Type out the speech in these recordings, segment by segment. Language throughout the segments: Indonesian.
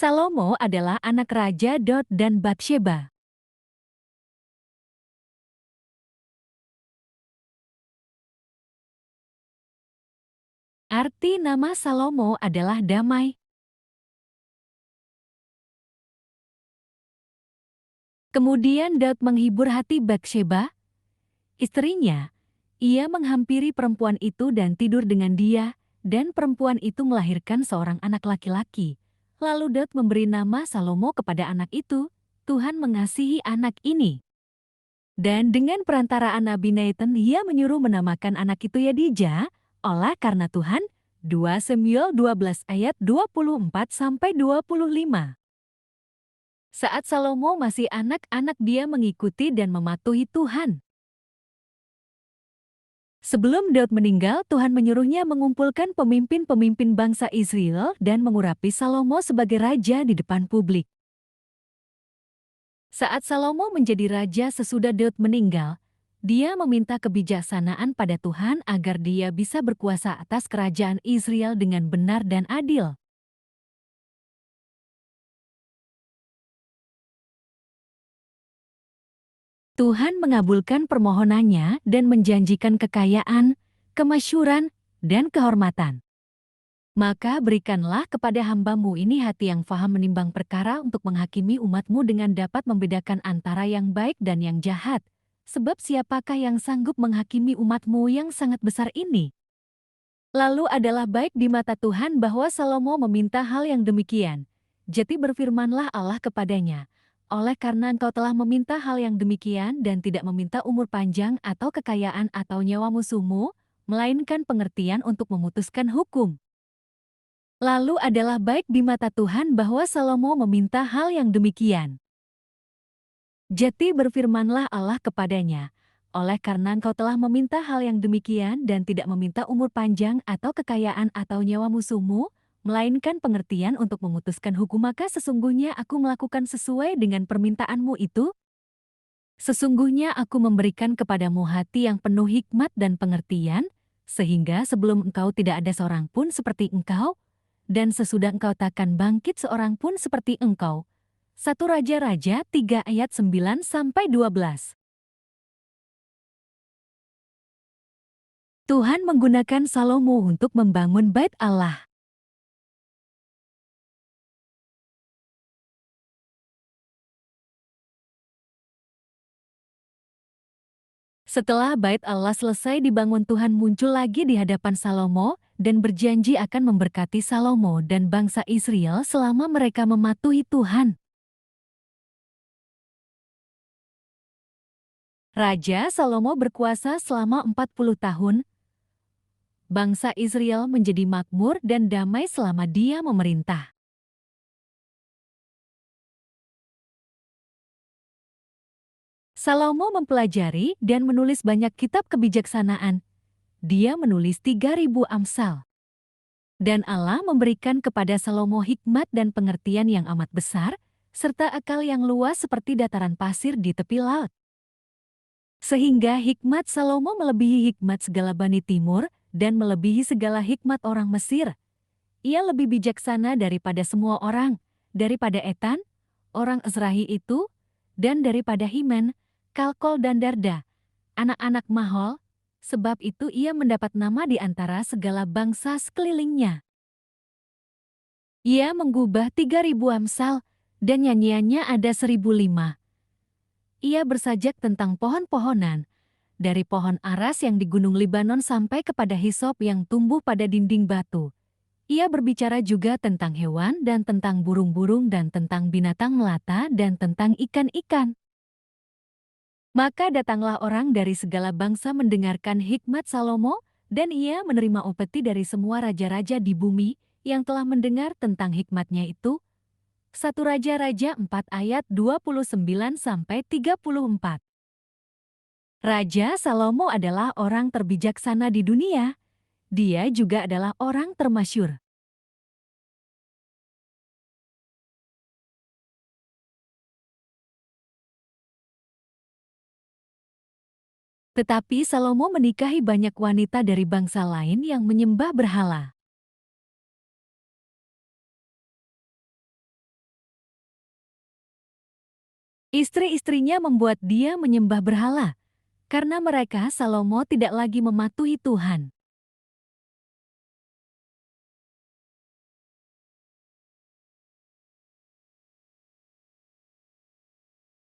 Salomo adalah anak Raja Daud dan Batsheba. Arti nama Salomo adalah damai. Kemudian Daud menghibur hati Batsheba, istrinya. Ia menghampiri perempuan itu dan tidur dengan dia, dan perempuan itu melahirkan seorang anak laki-laki. Lalu Daud memberi nama Salomo kepada anak itu. Tuhan mengasihi anak ini. Dan dengan perantaraan Nabi Nathan, ia menyuruh menamakan anak itu Yadija, oleh karena Tuhan. 2 Samuel 12 ayat 24-25. Saat Salomo masih anak-anak, dia mengikuti dan mematuhi Tuhan. Sebelum Daud meninggal, Tuhan menyuruhnya mengumpulkan pemimpin-pemimpin bangsa Israel dan mengurapi Salomo sebagai raja di depan publik. Saat Salomo menjadi raja sesudah Daud meninggal, dia meminta kebijaksanaan pada Tuhan agar dia bisa berkuasa atas kerajaan Israel dengan benar dan adil. Tuhan mengabulkan permohonannya dan menjanjikan kekayaan, kemasyhuran, dan kehormatan. Maka berikanlah kepada hamba-Mu ini hati yang faham menimbang perkara untuk menghakimi umat-Mu dengan dapat membedakan antara yang baik dan yang jahat. Sebab siapakah yang sanggup menghakimi umat-Mu yang sangat besar ini? Lalu adalah baik di mata Tuhan bahwa Salomo meminta hal yang demikian. Jadi berfirmanlah Allah kepadanya, oleh karena engkau telah meminta hal yang demikian dan tidak meminta umur panjang atau kekayaan atau nyawa musuhmu, melainkan pengertian untuk memutuskan hukum. Lalu adalah baik di mata Tuhan bahwa Salomo meminta hal yang demikian. Jadi berfirmanlah Allah kepadanya, oleh karena engkau telah meminta hal yang demikian dan tidak meminta umur panjang atau kekayaan atau nyawa musuhmu, melainkan pengertian untuk memutuskan hukum, maka sesungguhnya aku melakukan sesuai dengan permintaanmu itu. Sesungguhnya aku memberikan kepadamu hati yang penuh hikmat dan pengertian, sehingga sebelum engkau tidak ada seorang pun seperti engkau, dan sesudah engkau takkan bangkit seorang pun seperti engkau. 1 Raja-Raja 3 ayat 9-12. Tuhan menggunakan Salomo untuk membangun bait Allah. Setelah bait Allah selesai dibangun, Tuhan muncul lagi di hadapan Salomo dan berjanji akan memberkati Salomo dan bangsa Israel selama mereka mematuhi Tuhan. Raja Salomo berkuasa selama 40 tahun. Bangsa Israel menjadi makmur dan damai selama dia memerintah. Salomo mempelajari dan menulis banyak kitab kebijaksanaan. Dia menulis 3.000 Amsal. Dan Allah memberikan kepada Salomo hikmat dan pengertian yang amat besar, serta akal yang luas seperti dataran pasir di tepi laut. Sehingga hikmat Salomo melebihi hikmat segala Bani Timur dan melebihi segala hikmat orang Mesir. Ia lebih bijaksana daripada semua orang, daripada Etan, orang Ezrahi itu, dan daripada Himen, Kalkol dan Darda, anak-anak Mahol, sebab itu ia mendapat nama di antara segala bangsa sekelilingnya. Ia menggubah 3.000 Amsal, dan nyanyiannya ada 1.005. Ia bersajak tentang pohon-pohonan, dari pohon aras yang di gunung Libanon sampai kepada hisop yang tumbuh pada dinding batu. Ia berbicara juga tentang hewan dan tentang burung-burung dan tentang binatang melata dan tentang ikan-ikan. Maka datanglah orang dari segala bangsa mendengarkan hikmat Salomo, dan ia menerima upeti dari semua raja-raja di bumi yang telah mendengar tentang hikmatnya itu. 1 Raja-Raja 4 ayat 29-34. Raja Salomo adalah orang terbijaksana di dunia. Dia juga adalah orang termasyhur. Tetapi Salomo menikahi banyak wanita dari bangsa lain yang menyembah berhala. Istri-istrinya membuat dia menyembah berhala, karena mereka Salomo tidak lagi mematuhi Tuhan.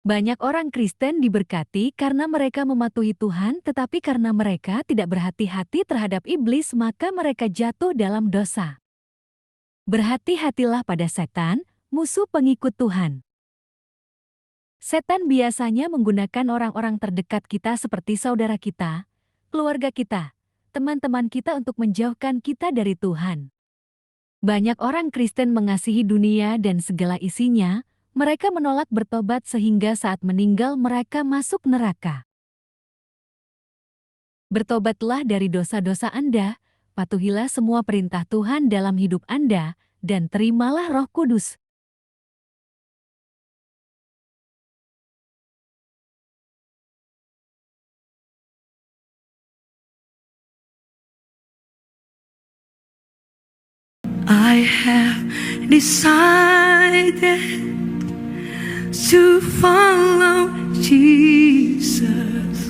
Banyak orang Kristen diberkati karena mereka mematuhi Tuhan, tetapi karena mereka tidak berhati-hati terhadap iblis, maka mereka jatuh dalam dosa. Berhati-hatilah pada setan, musuh pengikut Tuhan. Setan biasanya menggunakan orang-orang terdekat kita seperti saudara kita, keluarga kita, teman-teman kita untuk menjauhkan kita dari Tuhan. Banyak orang Kristen mengasihi dunia dan segala isinya, mereka menolak bertobat sehingga saat meninggal mereka masuk neraka. Bertobatlah dari dosa-dosa Anda, patuhilah semua perintah Tuhan dalam hidup Anda, dan terimalah Roh Kudus. I have decided to follow Jesus.